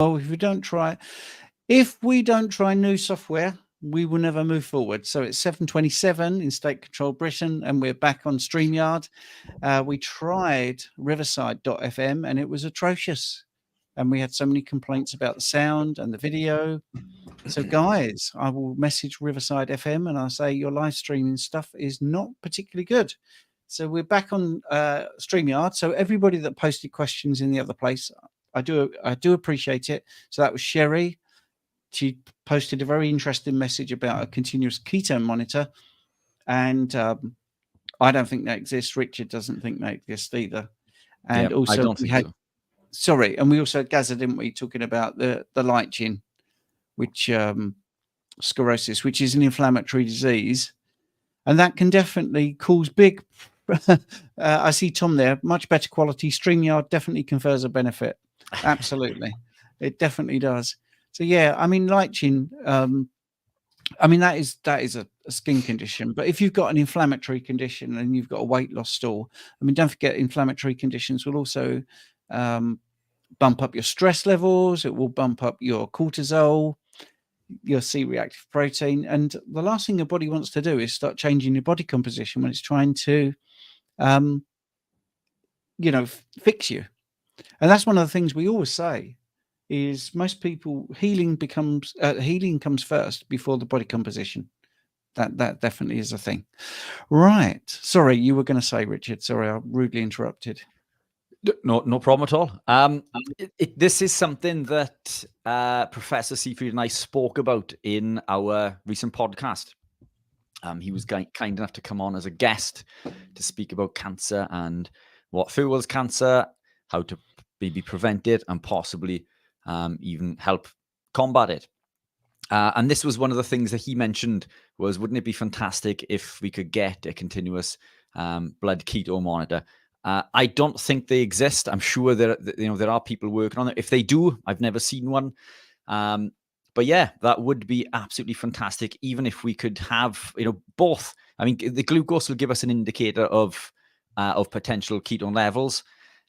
if we don't try new software, we will never move forward. So it's 7:27 in state controlled Britain, and we're back on StreamYard. We tried Riverside.fm, and it was atrocious. And we had so many complaints about the sound and the video. So, guys, I will message Riverside FM and I'll say your live streaming stuff is not particularly good. So we're back on StreamYard. So everybody that posted questions in the other place, I do appreciate it. So that was Sherry. She posted a very interesting message about a continuous ketone monitor, and I don't think that exists. Richard doesn't think that exists either. And also, I don't think so. Sorry, and we also had Gaza, didn't we, talking about the lichen, which sclerosis, which is an inflammatory disease, and that can definitely cause big. I see Tom there. Much better quality. StreamYard definitely confers a benefit. Absolutely, it definitely does. So yeah, I mean, lichen. I mean, that is a skin condition. But if you've got an inflammatory condition and you've got a weight loss stall, I mean, don't forget inflammatory conditions will also bump up your stress levels. It will bump up your cortisol, your C-reactive protein. And the last thing your body wants to do is start changing your body composition when it's trying to, fix you. And that's one of the things we always say is most people healing comes first before the body composition. That definitely is a thing. Right. Sorry, you were going to say, Richard. Sorry, I rudely interrupted. No problem at all. This is something that Professor Seafood and I spoke about in our recent podcast. He was kind enough to come on as a guest to speak about cancer and what fuels cancer, how to maybe prevent it, and possibly even help combat it. And this was one of the things that he mentioned was, wouldn't it be fantastic if we could get a continuous blood keto monitor? I don't think they exist. I'm sure there are people working on it. If they do, I've never seen one. But yeah, that would be absolutely fantastic. Even if we could have, both. I mean, the glucose will give us an indicator of potential ketone levels.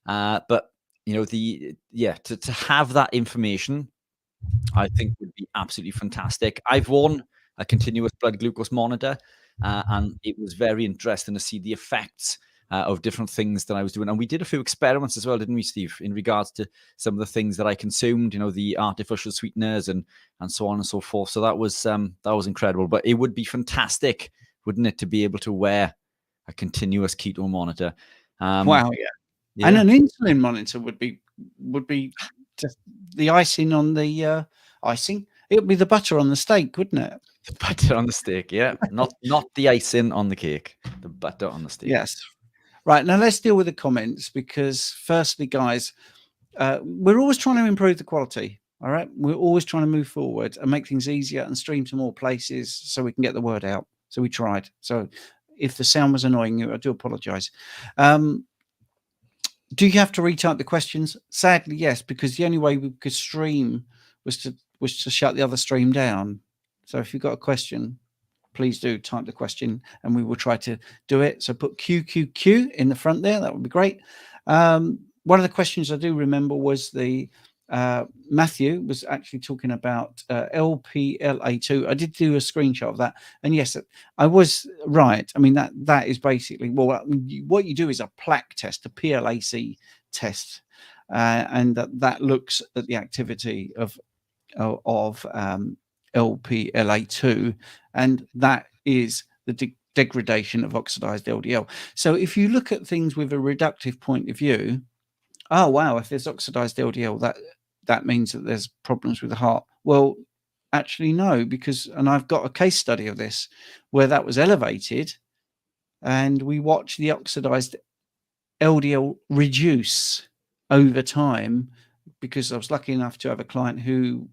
But to have that information, I think would be absolutely fantastic. I've worn a continuous blood glucose monitor, and it was very interesting to see the effects of different things that I was doing. And we did a few experiments as well, didn't we, Steve, in regards to some of the things that I consumed, the artificial sweeteners and so on and so forth. So that was incredible. But it would be fantastic, wouldn't it, to be able to wear a continuous keto monitor? Wow, yeah. And an insulin monitor would be just the icing on the icing. It would be the butter on the steak, wouldn't it? The butter on the steak, yeah. Not the icing on the cake, the butter on the steak. Yes. Right, now let's deal with the comments, because firstly, guys, we're always trying to improve the quality, all right? We're always trying to move forward and make things easier and stream to more places so we can get the word out. So we tried. So if the sound was annoying you, I do apologize. Do you have to retype the questions? Sadly, yes, because the only way we could stream was to shut the other stream down. So if you've got a question, please do type the question and we will try to do it. So put QQQ in the front there. That would be great. One of the questions I do remember was the Matthew was actually talking about LPLA2. I did do a screenshot of that. And yes, I was right. I mean, that is basically, what you do is a plaque test, a PLAC test. And that looks at the activity of LPLA2, and that is the degradation of oxidized LDL. So if you look at things with a reductive point of view, oh wow, if there's oxidized LDL, that means that there's problems with the heart. Well, actually no, and I've got a case study of this where that was elevated, and we watched the oxidized LDL reduce over time, because I was lucky enough to have a client who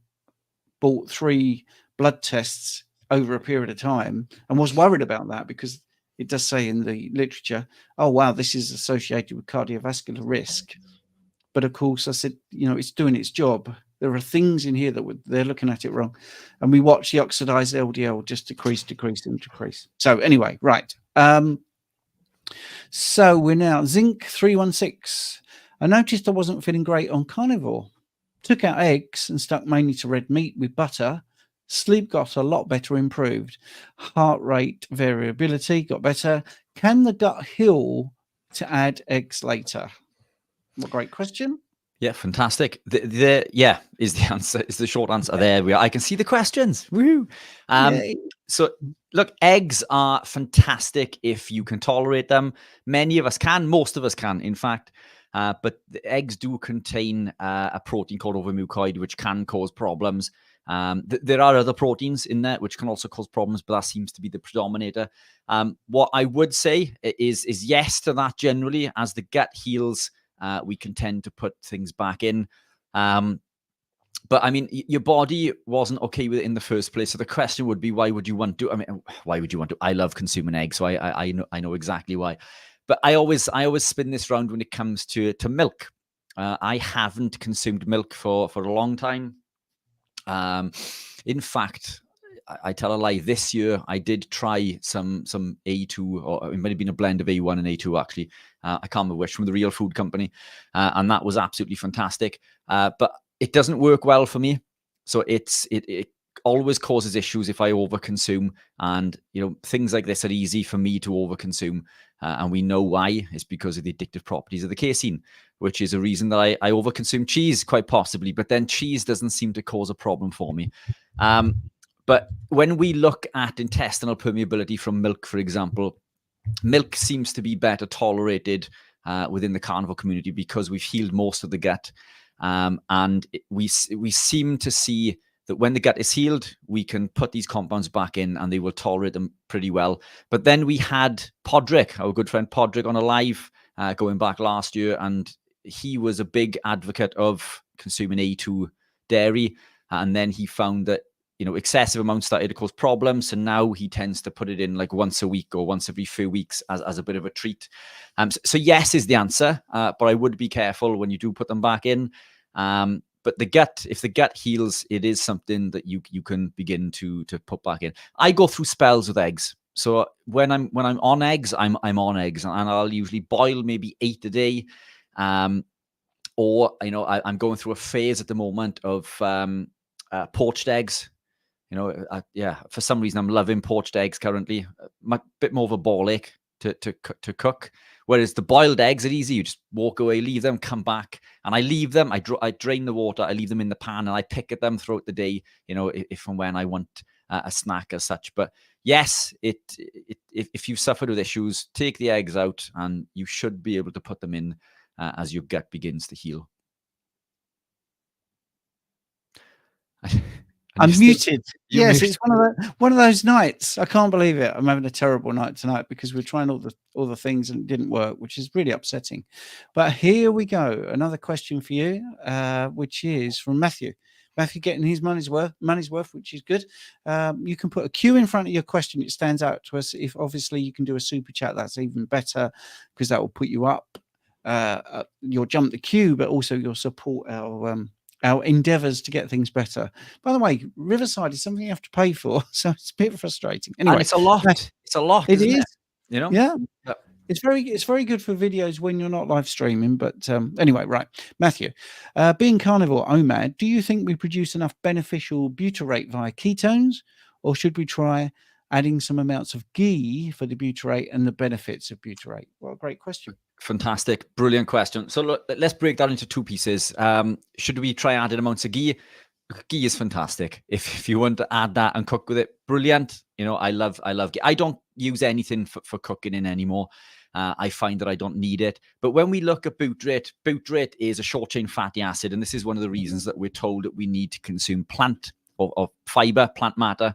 bought 3 blood tests over a period of time and was worried about that, because it does say in the literature, oh wow, this is associated with cardiovascular risk. But of course I said, it's doing its job. There are things in here that they're looking at it wrong. And we watched the oxidized LDL just decrease. So anyway, right. So we're now zinc 316. I noticed I wasn't feeling great on carnivore. Took out eggs and stuck mainly to red meat with butter. Sleep got a lot better, improved. Heart rate variability got better. Can the gut heal to add eggs later? What a great question. Yeah, fantastic. Yeah is the answer. Is the short answer. There we are. I can see the questions. Woo! So look, eggs are fantastic if you can tolerate them. Many of us can. Most of us can, in fact. But the eggs do contain a protein called overmucoid, which can cause problems. There are other proteins in there which can also cause problems, but that seems to be the predominator. What I would say is yes to that generally. As the gut heals, we can tend to put things back in. But I mean, your body wasn't okay with it in the first place. So the question would be, why would you want to? I mean, why would you want to? I love consuming eggs, so I know exactly why. But I always spin this round when it comes to milk. I haven't consumed milk for a long time. In fact, I tell a lie. This year, I did try some A2, or it might have been a blend of A1 and A2 actually. I can't remember which, from the Real Food Company, and that was absolutely fantastic. But it doesn't work well for me, so it always causes issues if I overconsume. And things like this are easy for me to overconsume, and we know why. It's because of the addictive properties of the casein, which is a reason that I overconsume cheese, quite possibly. But then cheese doesn't seem to cause a problem for me. But when we look at intestinal permeability from milk, for example, milk seems to be better tolerated within the carnivore community because we've healed most of the gut. And we seem to see that when the gut is healed, we can put these compounds back in and they will tolerate them pretty well. But then we had Podrick, our good friend Podrick, on a live going back last year, and he was a big advocate of consuming A2 dairy. And then he found that excessive amounts started to cause problems. So now he tends to put it in like once a week or once every few weeks as a bit of a treat. So yes is the answer, but I would be careful when you do put them back in. But if the gut heals, it is something that you can begin to put back in. I go through spells with eggs. So when I'm on eggs, I'm on eggs, and I'll usually boil maybe 8 a day. Or I'm going through a phase at the moment of poached eggs. For some reason, I'm loving poached eggs currently. A bit more of a ball ache to cook. Whereas the boiled eggs are easy. You just walk away, leave them, come back. And I leave them. I drain the water. I leave them in the pan, and I pick at them throughout the day, if and when I want a snack as such. But yes, if you've suffered with issues, take the eggs out, and you should be able to put them in as your gut begins to heal. I'm muted. Yes, it's one of those nights. I can't believe it. I'm having a terrible night tonight because we're trying all the things and it didn't work, which is really upsetting. But here we go. Another question for you, which is from Matthew. Matthew getting his money's worth, which is good. You can put a Q in front of your question. It stands out to us. If obviously you can do a super chat, that's even better because that will put you up. You'll jump the queue, but also you'll support our endeavors to get things better. By the way, Riverside is something you have to pay for, so it's a bit frustrating. Anyway, and it's a lot. It's a lot. It is. Yeah. It's very good for videos when you're not live streaming. But anyway, right, Matthew, being carnivore OMAD, do you think we produce enough beneficial butyrate via ketones, or should we try adding some amounts of ghee for the butyrate and the benefits of butyrate? Well, great question. Fantastic. Brilliant question. So look, let's break that into two pieces. Should we try adding amounts of ghee? Ghee is fantastic. If you want to add that and cook with it, brilliant. I love ghee. I don't use anything for cooking in anymore. I find that I don't need it. But when we look at butyrate is a short chain fatty acid. And this is one of the reasons that we're told that we need to consume plant or fiber, plant matter.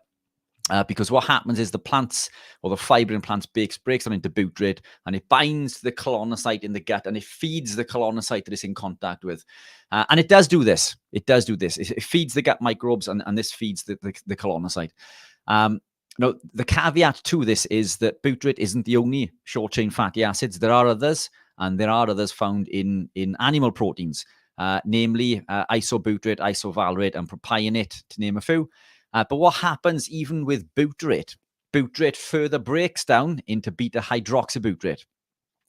Because what happens is the plants or the fiber in plants breaks down into butyrate, and it binds to the colonocyte in the gut, and it feeds the colonocyte that it's in contact with. And it does do this. It feeds the gut microbes, and this feeds the colonocyte. The caveat to this is that butyrate isn't the only short chain fatty acids. There are others, and there are others found in animal proteins, namely isobutyrate, isovalerate, and propionate, to name a few. But what happens even with butyrate further breaks down into beta hydroxybutyrate.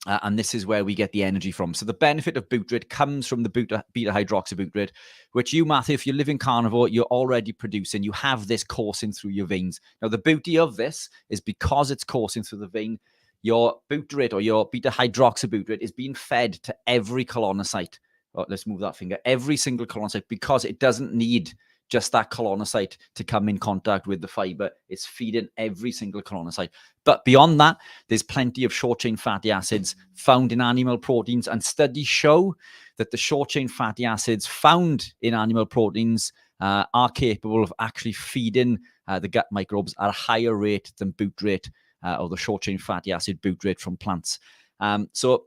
And this is where we get the energy from. So the benefit of butyrate comes from the beta-hydroxybutyrate, which you, Matthew, if you're living carnivore, you're already producing. You have this coursing through your veins. Now, the beauty of this is because it's coursing through the vein, your butyrate or your beta-hydroxybutyrate is being fed to every colonocyte. Oh, let's move that finger. Every single colonocyte, because it doesn't need just that colonocyte to come in contact with the fiber. It's feeding every single colonocyte. But beyond that, there's plenty of short-chain fatty acids found in animal proteins, and studies show that the short-chain fatty acids found in animal proteins are capable of actually feeding the gut microbes at a higher rate than butyrate or the short-chain fatty acid butyrate from plants. So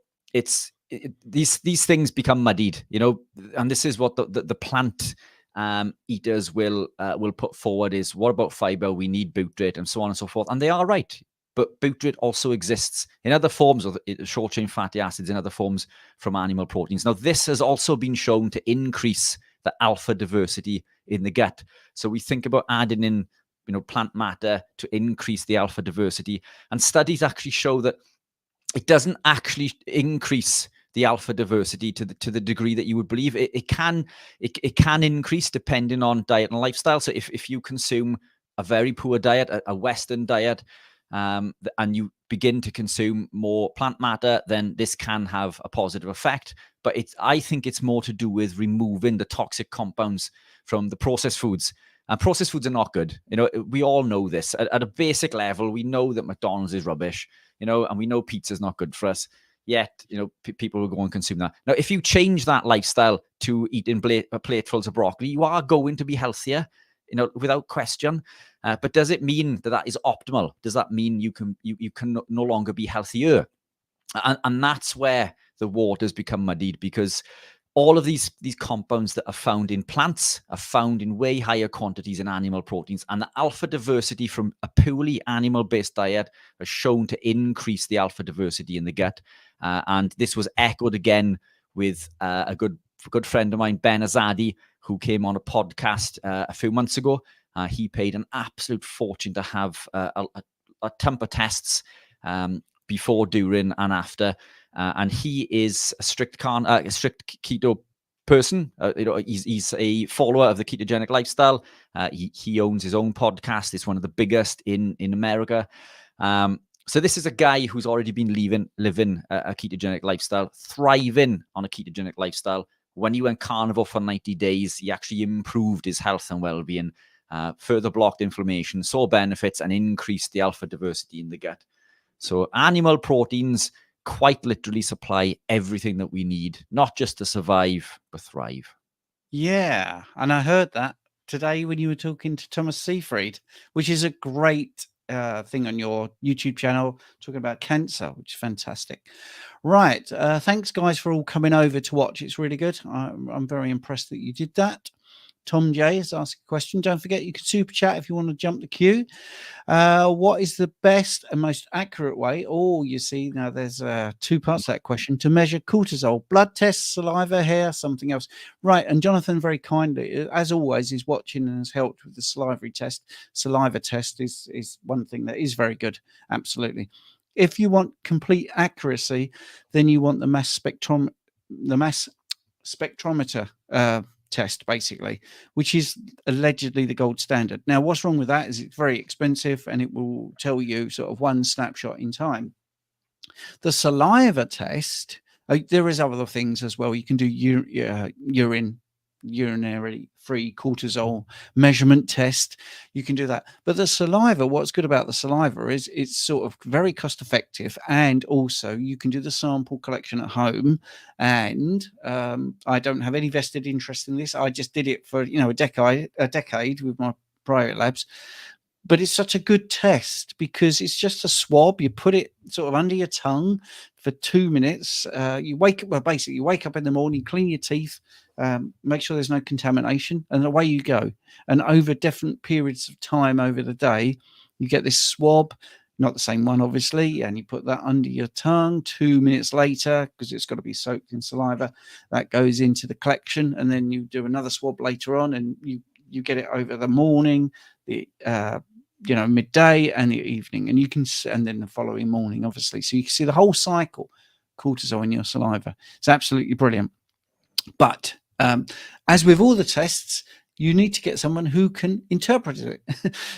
these things become muddied, and this is what the plant eaters will put forward is, what about fiber? We need butyrate and so on and so forth. And they are right. But butyrate also exists in other forms of short-chain fatty acids, in other forms from animal proteins. Now, this has also been shown to increase the alpha diversity in the gut. So we think about adding in, plant matter to increase the alpha diversity. And studies actually show that it doesn't actually increase the alpha diversity to the degree that you would believe. It can increase depending on diet and lifestyle. So if you consume a very poor diet, a Western diet, and you begin to consume more plant matter, then this can have a positive effect. But I think it's more to do with removing the toxic compounds from the processed foods. And processed foods are not good. We all know this. At a basic level, we know that McDonald's is rubbish, and we know pizza is not good for us. Yet, people will go and consume that. Now, if you change that lifestyle to eating platefuls of broccoli, you are going to be healthier, without question. But does it mean that is optimal? Does that mean you can no longer be healthier? And that's where the waters become muddied, because all of these compounds that are found in plants are found in way higher quantities in animal proteins. And the alpha diversity from a purely animal-based diet has shown to increase the alpha diversity in the gut. And this was echoed again with a good friend of mine, Ben Azadi, who came on a podcast a few months ago. He paid an absolute fortune to have a ton of tests before, during, and after. And he is a strict keto person. He's a follower of the ketogenic lifestyle. He owns his own podcast. It's one of the biggest in America. So this is a guy who's already been living a ketogenic lifestyle, thriving on a ketogenic lifestyle. When he went carnivore for 90 days, he actually improved his health and well-being, further blocked inflammation, saw benefits, and increased the alpha diversity in the gut. So animal proteins quite literally supply everything that we need, not just to survive, but thrive. Yeah, and I heard that today when you were talking to Thomas Seyfried, which is a great thing on your YouTube channel, talking about cancer, which is fantastic. Right, thanks guys for all coming over to watch. It's really good. I'm very impressed that you did that. Tom J has asked a question. Don't forget you can super chat if you want to jump the queue. What is the best and most accurate way? Oh, you see, now there's two parts to that question. To measure cortisol, blood tests, saliva, hair, something else. Right, and Jonathan very kindly, as always, is watching and has helped with the saliva test. Saliva test is one thing that is very good, absolutely. If you want complete accuracy, then you want the mass spectrometer test, basically, which is allegedly the gold standard. Now, what's wrong with that is it's very expensive and it will tell you sort of one snapshot in time. The saliva test, there is other things as well. You can do urinary free cortisol measurement test. You can do that. But the saliva, what's good about the saliva is it's sort of very cost effective, and also you can do the sample collection at home. And I don't have any vested interest in this. I just did it for a decade with my private labs. But it's such a good test because it's just a swab. You put it sort of under your tongue for 2 minutes. You wake up in the morning, clean your teeth, make sure there's no contamination, and away you go. And over different periods of time over the day, you get this swab, not the same one, obviously, and you put that under your tongue. 2 minutes later, because it's got to be soaked in saliva, that goes into the collection, and then you do another swab later on, and you get it over the morning, the midday and the evening, and then the following morning, obviously. So you can see the whole cycle cortisol in your saliva. It's absolutely brilliant. But as with all the tests, you need to get someone who can interpret it.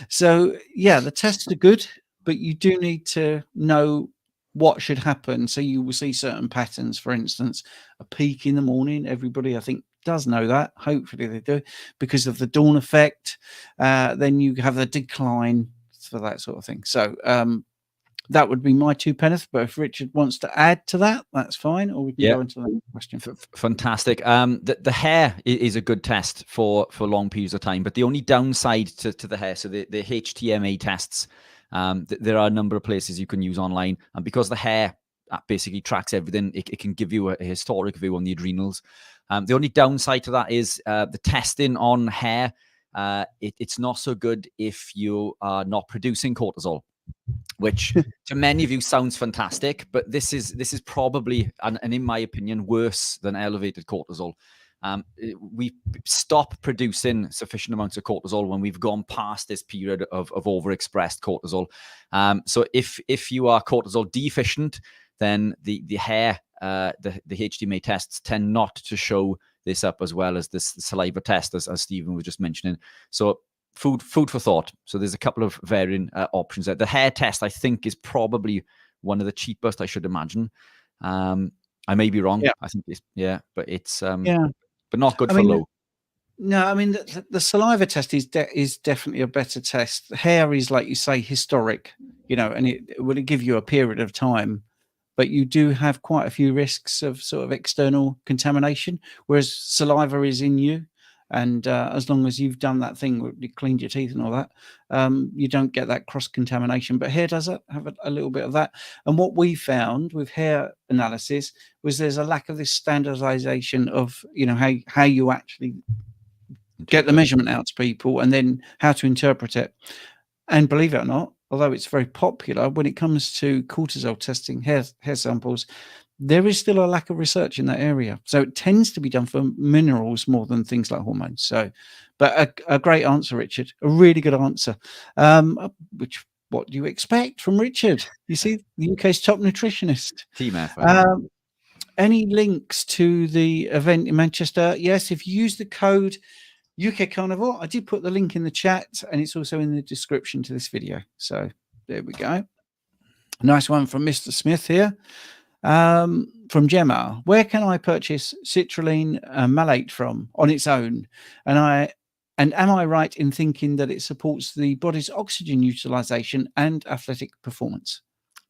So yeah, the tests are good, but you do need to know what should happen. So you will see certain patterns. For instance, a peak in the morning. Everybody, I think, does know that. Hopefully they do, because of the dawn effect. Then you have the decline for that sort of thing. So that would be my 2 pence. But if Richard wants to add to that, that's fine. Or we can go into the next question. Fantastic. The hair is a good test for long periods of time, but the only downside to the hair, so the HTMA tests, there are a number of places you can use online, and because the hair basically tracks everything, it can give you a historic view on the adrenals. The only downside to that is the testing on hair. It's not so good if you are not producing cortisol, which to many of you sounds fantastic, but this is probably, and in my opinion, worse than elevated cortisol. We stop producing sufficient amounts of cortisol when we've gone past this period of overexpressed cortisol. So if you are cortisol deficient, then the hair, the HTMA tests tend not to show this up as well as the saliva test, as Stephen was just mentioning. So food for thought. So there's a couple of varying options there. The hair test, I think, is probably one of the cheapest, I should imagine. I may be wrong. Yeah. I think it's, but it's but not good for low. No, I mean, the saliva test is definitely a better test. Hair is, like you say, historic, and it will give you a period of time, but you do have quite a few risks of sort of external contamination, whereas saliva is in you. And as long as you've done that thing, you cleaned your teeth and all that, you don't get that cross-contamination. But hair does have a little bit of that. And what we found with hair analysis was there's a lack of this standardization of, how you actually get the measurement out to people and then how to interpret it. And believe it or not, although it's very popular, when it comes to cortisol testing hair samples, there is still a lack of research in that area. So it tends to be done for minerals more than things like hormones. So, but a great answer, Richard. A really good answer. What do you expect from Richard? You see, the UK's top nutritionist. Team effort. Any links to the event in Manchester? Yes, if you use the code UK Carnivore, I did put the link in the chat, and it's also in the description to this video. So there we go. Nice one from Mr. Smith here. From Gemma, where can I purchase citrulline malate from on its own? And am I right in thinking that it supports the body's oxygen utilization and athletic performance?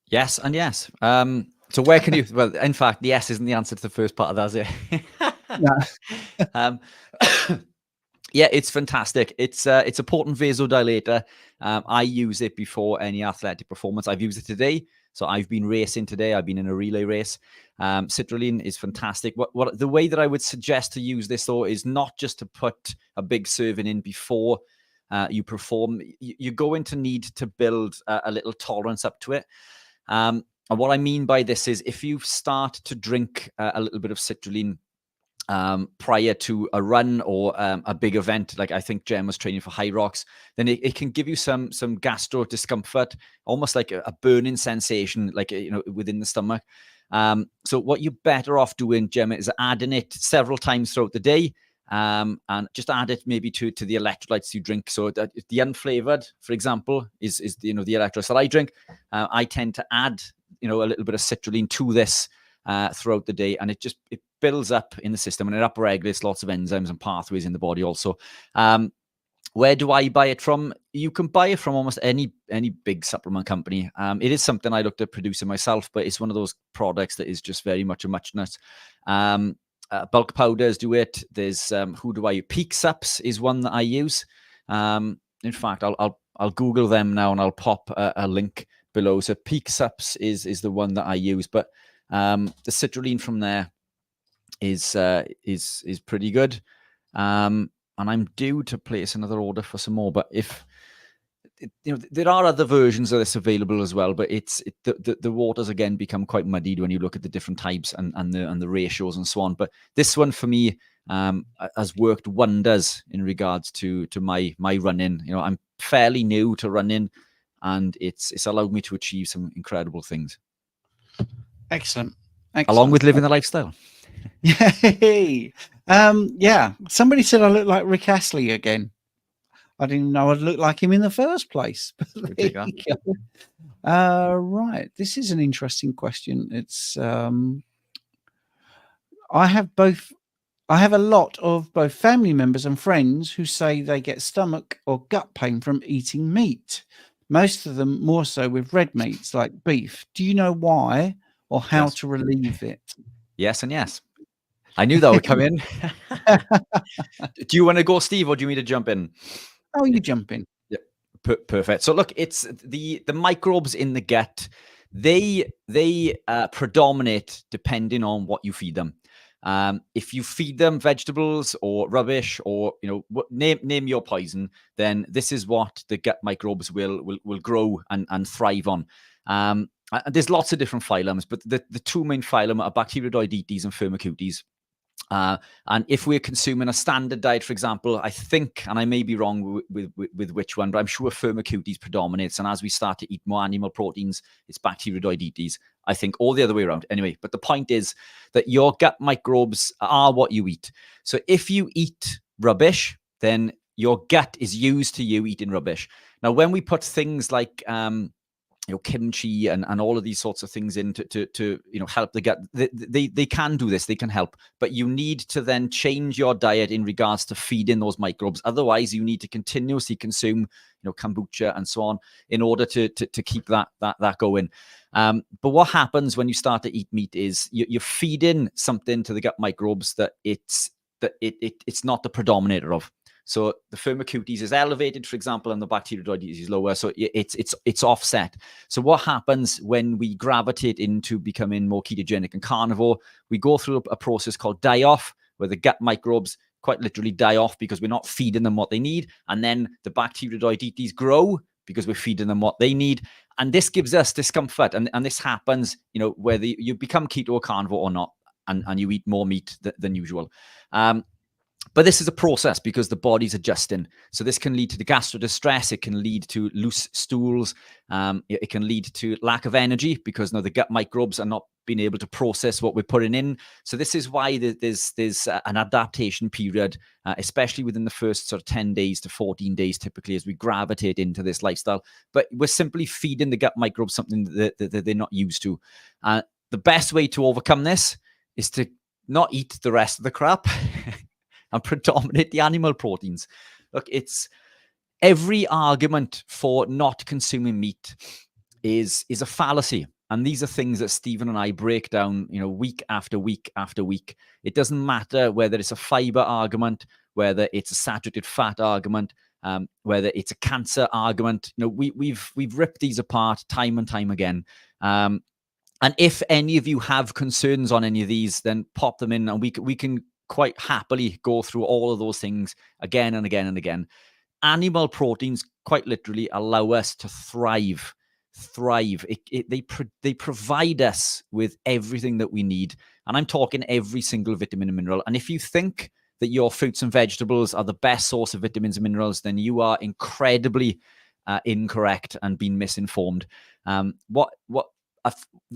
Yes and yes. So where can you? Well, in fact, yes isn't the answer to the first part of that, is it? No. Yeah, it's fantastic. It's a potent vasodilator. I use it before any athletic performance. I've used it today. So I've been racing today. I've been in a relay race. Citrulline is fantastic. What the way that I would suggest to use this, though, is not just to put a big serving in before you perform. You're going to need to build a little tolerance up to it. And what I mean by this is if you start to drink a little bit of citrulline prior to a run or a big event, like I think Jem was training for High Rocks, then it can give you some gastro discomfort, almost like a burning sensation, like within the stomach. So what you're better off doing, Jem, is adding it several times throughout the day, and just add it maybe to the electrolytes you drink. So the unflavored, for example, is the electrolytes that I drink. I tend to add a little bit of citrulline to this throughout the day, and it builds up in the system and it upregulates lots of enzymes and pathways in the body also. Where do I buy it from? You can buy it from almost any big supplement company. It is something I looked at producing myself, but it's one of those products that is just very much a muchness. Bulk powders do it. There's who do I use? Peak Sups is one that I use. In fact, I'll Google them now and I'll pop a link below. So Peak Sups is the one that I use, but the citrulline from there is pretty good, and I'm due to place another order for some more. But if there are other versions of this available as well, but the waters again become quite muddied when you look at the different types and the ratios and so on. But this one for me has worked wonders in regards to my running. I'm fairly new to running, and it's allowed me to achieve some incredible things. Excellent. along with Excellent. living the lifestyle. Yay. Yeah. Somebody said I look like Rick Astley again. I didn't know I'd look like him in the first place. But We'll there take that. you go. Right. This is an interesting question. It's I have a lot of both family members and friends who say they get stomach or gut pain from eating meat. Most of them more so with red meats like beef. Do you know why or how Yes. to relieve it? Yes and yes. I knew that would come in. Do you want to go, Steve, or do you want me to jump in? Oh, you jump in. Yeah, perfect. So look, it's the microbes in the gut. They predominate depending on what you feed them. If you feed them vegetables or rubbish, or name your poison, then this is what the gut microbes will grow and thrive on. And there's lots of different phylums, but the two main phylum are Bacteroidetes and Firmicutes. And if we're consuming a standard diet, for example, I think, and I may be wrong with which one, but I'm sure Firmicutes predominates. And as we start to eat more animal proteins, it's Bacteroidetes, I think, or the other way around. Anyway, but the point is that your gut microbes are what you eat. So if you eat rubbish, then your gut is used to you eating rubbish. Now, when we put things like kimchi and all of these sorts of things in to help the gut, they can do this, they can help, but you need to then change your diet in regards to feeding those microbes. Otherwise, you need to continuously consume kombucha and so on in order to keep that going. But what happens when you start to eat meat is you're feeding something to the gut microbes that it's not the predominator of. So the Firmicutes is elevated, for example, and the Bacteroidetes is lower. So it's offset. So what happens when we gravitate into becoming more ketogenic and carnivore? We go through a process called die-off, where the gut microbes quite literally die off because we're not feeding them what they need. And then the Bacteroidetes grow because we're feeding them what they need. And this gives us discomfort. And this happens, whether you become keto or carnivore or not, and you eat more meat than usual. But this is a process because the body's adjusting. So this can lead to the gastro-distress. It can lead to loose stools. It can lead to lack of energy because the gut microbes are not being able to process what we're putting in. So this is why there's an adaptation period, especially within the first sort of 10 days to 14 days, typically, as we gravitate into this lifestyle. But we're simply feeding the gut microbes something that they're not used to. The best way to overcome this is to not eat the rest of the crap and predominate the animal proteins. Look, it's every argument for not consuming meat is a fallacy. And these are things that Stephen and I break down, week after week after week. It doesn't matter whether it's a fiber argument, whether it's a saturated fat argument, whether it's a cancer argument. We've ripped these apart time and time again. And if any of you have concerns on any of these, then pop them in, and we can quite happily go through all of those things again and again and again. Animal proteins quite literally allow us to thrive. They provide us with everything that we need. And I'm talking every single vitamin and mineral. And if you think that your fruits and vegetables are the best source of vitamins and minerals, then you are incredibly incorrect and being misinformed.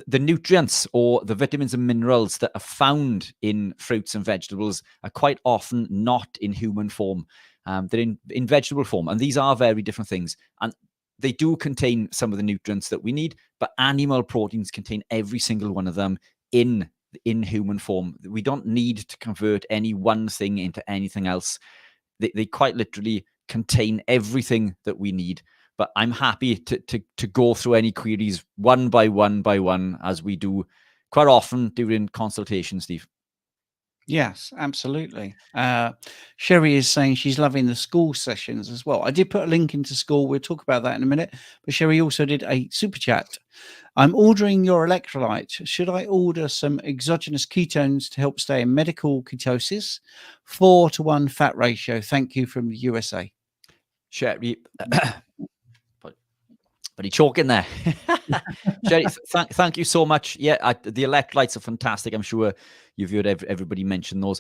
The nutrients or the vitamins and minerals that are found in fruits and vegetables are quite often not in human form. They're in vegetable form. And these are very different things. And they do contain some of the nutrients that we need, but animal proteins contain every single one of them in human form. We don't need to convert any one thing into anything else. They quite literally contain everything that we need. But I'm happy to go through any queries one by one, as we do quite often during consultation, Steve. Yes, absolutely. Sherry is saying she's loving the Skool sessions as well. I did put a link into Skool. We'll talk about that in a minute. But Sherry also did a super chat. I'm ordering your electrolytes. Should I order some exogenous ketones to help stay in medical ketosis? 4-to-1 fat ratio. Thank you, from the USA. Sherry, but he's choking there. Sherry, thank you so much. Yeah, the electrolytes are fantastic. I'm sure you've heard everybody mention those.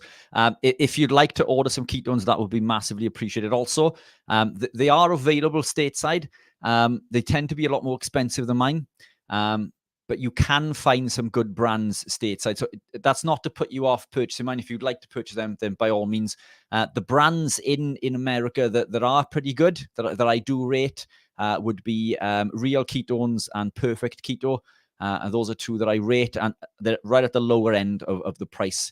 If you'd like to order some ketones, that would be massively appreciated. Also, they are available stateside. They tend to be a lot more expensive than mine. but you can find some good brands stateside. So that's not to put you off purchasing mine. If you'd like to purchase them, then by all means. The brands in America that are pretty good, that I do rate, would be Real Ketones and Perfect Keto. And those are two that I rate, and they're right at the lower end of the price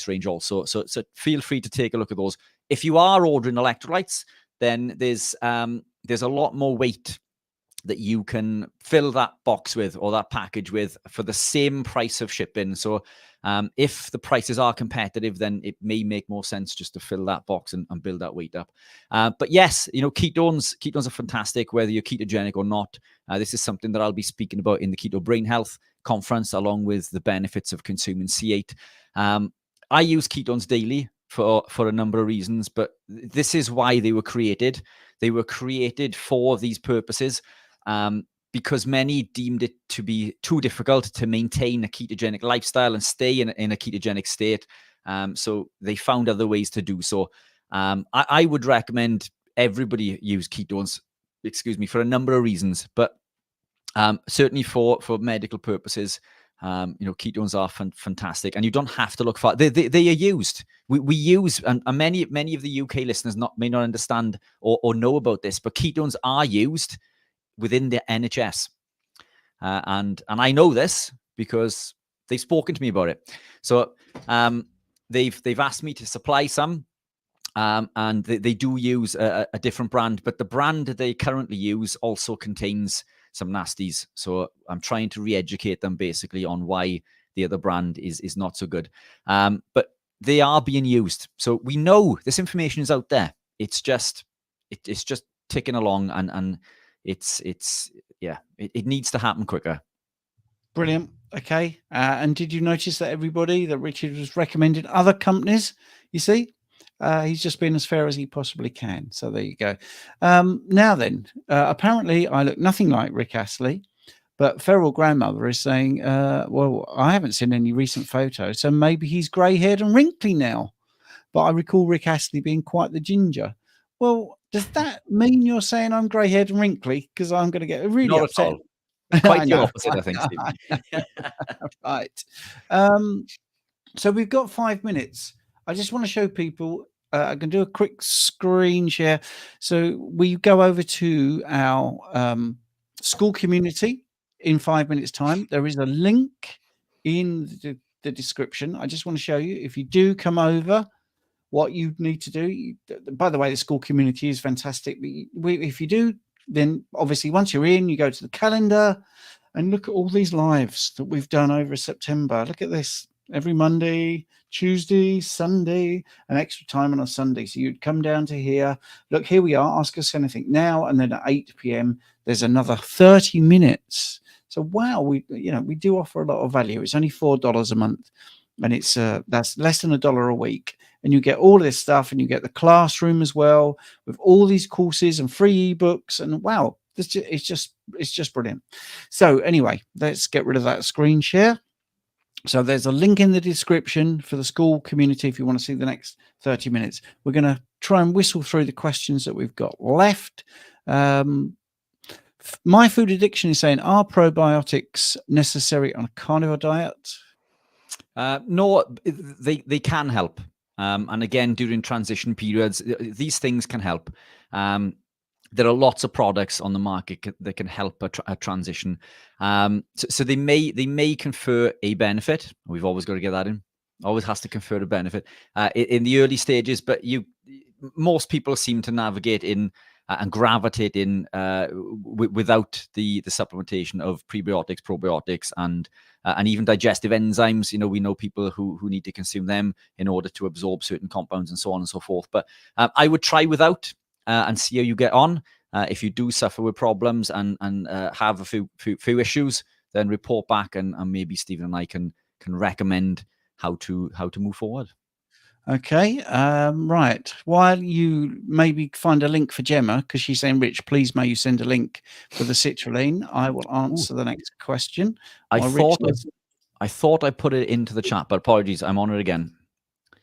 range also. So feel free to take a look at those. If you are ordering electrolytes, then there's a lot more weight that you can fill that box with, or that package with, for the same price of shipping. So if the prices are competitive, then it may make more sense just to fill that box and build that weight up. But yes, ketones are fantastic, whether you're ketogenic or not. This is something that I'll be speaking about in the Keto Brain Health conference, along with the benefits of consuming C8. I use ketones daily for a number of reasons, but this is why they were created. They were created for these purposes, because many deemed it to be too difficult to maintain a ketogenic lifestyle and stay in a ketogenic state. So they found other ways to do so. I would recommend everybody use ketones, for a number of reasons, but certainly for medical purposes, ketones are fantastic, and you don't have to look far. They are used. We use, and many of the UK listeners may not understand or know about this, but ketones are used within the NHS, and I know this because they've spoken to me about it. So they've asked me to supply some, and they do use a different brand, but the brand that they currently use also contains some nasties. So I'm trying to re-educate them basically on why the other brand is not so good. But they are being used. So we know this information is out there. It's just ticking along, and it needs to happen quicker. Brilliant. Okay. And did you notice that that Richard was recommending other companies? You see, he's just been as fair as he possibly can. So there you go. Now then, apparently I look nothing like Rick Astley, but Feral Grandmother is saying, well, I haven't seen any recent photos, so maybe he's grey-haired and wrinkly now. But I recall Rick Astley being quite the ginger. Well, does that mean you're saying I'm grey-haired and wrinkly? Because I'm going to get really Not upset. at all. Quite the opposite, I think, Steve. Right. So we've got 5 minutes. I just want to show people. I can do a quick screen share. So we go over to our Skool community in 5 minutes' time. There is a link in the description. I just want to show you, if you do come over, what you need to do. By the way, the Skool community is fantastic. If you do, then obviously once you're in, you go to the calendar and look at all these lives that we've done over September. Look at this. Every Monday, Tuesday, Sunday, an extra time on a Sunday. So you'd come down to here. Look, here we are. Ask us anything now. And then at 8 p.m., there's another 30 minutes. So, wow, we do offer a lot of value. It's only $4 a month. And it's that's less than $1 a week. And you get all this stuff, and you get the classroom as well with all these courses and free ebooks. And wow, it's just brilliant. So anyway, let's get rid of that screen share. So there's a link in the description for the Skool community if you want to see the next 30 minutes. We're going to try and whistle through the questions that we've got left. My Food Addiction is saying, are probiotics necessary on a carnivore diet? No, they can help. And again, during transition periods, these things can help. There are lots of products on the market that can help a transition. So they may confer a benefit. We've always got to get that in. Always has to confer a benefit in the early stages. But most people seem to navigate in and gravitate in without the supplementation of prebiotics, probiotics, and even digestive enzymes. We know people who need to consume them in order to absorb certain compounds and so on and so forth. But I would try without. And see how you get on. If you do suffer with problems and have a few issues, then report back, and maybe Stephen and I can recommend how to move forward. Okay, right. While you maybe find a link for Gemma, because she's saying, Rich, please may you send a link for the citrulline. I will answer the next question. I thought I put it into the chat, but apologies, I'm on it again.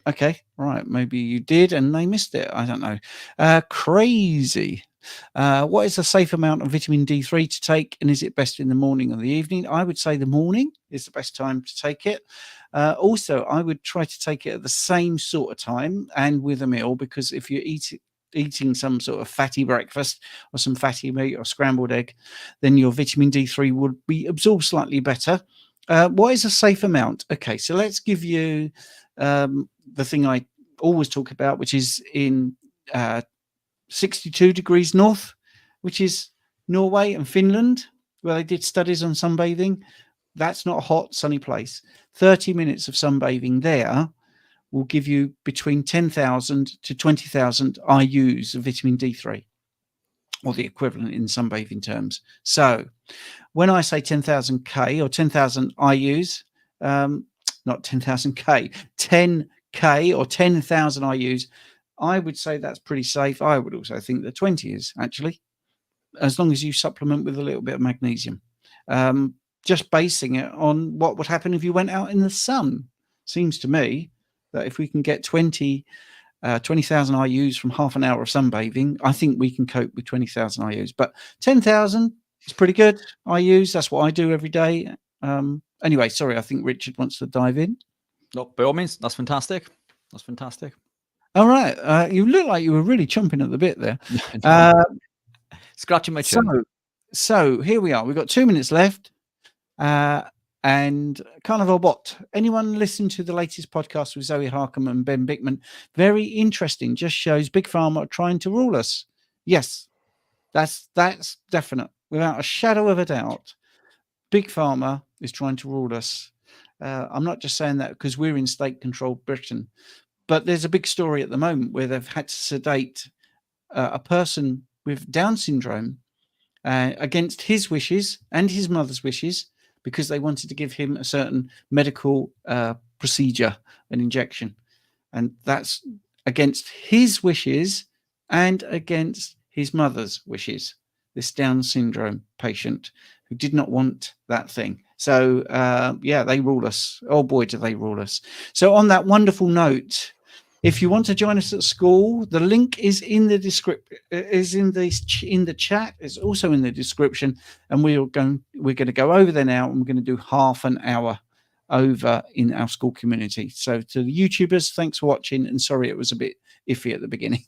Okay, right. Maybe you did and they missed it. I don't know. Crazy. What is a safe amount of vitamin D3 to take, and is it best in the morning or the evening? I would say the morning is the best time to take it. Also, I would try to take it at the same sort of time and with a meal, because if you're eating some sort of fatty breakfast or some fatty meat or scrambled egg, then your vitamin D3 would be absorbed slightly better. What is a safe amount? Okay, so let's give you the thing I always talk about, which is in 62 degrees north, which is Norway and Finland, where they did studies on sunbathing. That's not a hot, sunny place. 30 minutes of sunbathing there will give you between 10,000 to 20,000 IUs of vitamin D3, or the equivalent in sunbathing terms. So when I say 10,000 K or 10,000 IUs, not 10,000 K, 10 K or 10,000 IUs, I would say that's pretty safe. I would also think that 20 is, actually, as long as you supplement with a little bit of magnesium. Just basing it on what would happen if you went out in the sun. Seems to me that if we can get 20,000 IUs from half an hour of sunbathing, I think we can cope with 20,000 IUs. But 10,000 is pretty good IUs. That's what I do every day. Anyway, sorry, I think Richard wants to dive in. No, by all means, that's fantastic. That's fantastic. All right. You look like you were really chomping at the bit there. Scratching my chin. So here we are. We've got 2 minutes left. And Carnivore Bot. Anyone listen to the latest podcast with Zoe Harcum and Ben Bickman? Very interesting. Just shows Big Pharma are trying to rule us. Yes, that's definite. Without a shadow of a doubt. Big Pharma is trying to rule us. I'm not just saying that because we're in state-controlled Britain. But there's a big story at the moment where they've had to sedate a person with Down syndrome against his wishes and his mother's wishes, because they wanted to give him a certain medical procedure, an injection. And that's against his wishes and against his mother's wishes, this Down syndrome patient who did not want that thing. So, they rule us. Oh, boy, do they rule us. So on that wonderful note, if you want to join us at Skool, the link is in the description. Is in the chat. It's also in the description, and we're going to go over there now, and we're going to do half an hour over in our Skool community. So to the YouTubers, thanks for watching, and sorry it was a bit iffy at the beginning.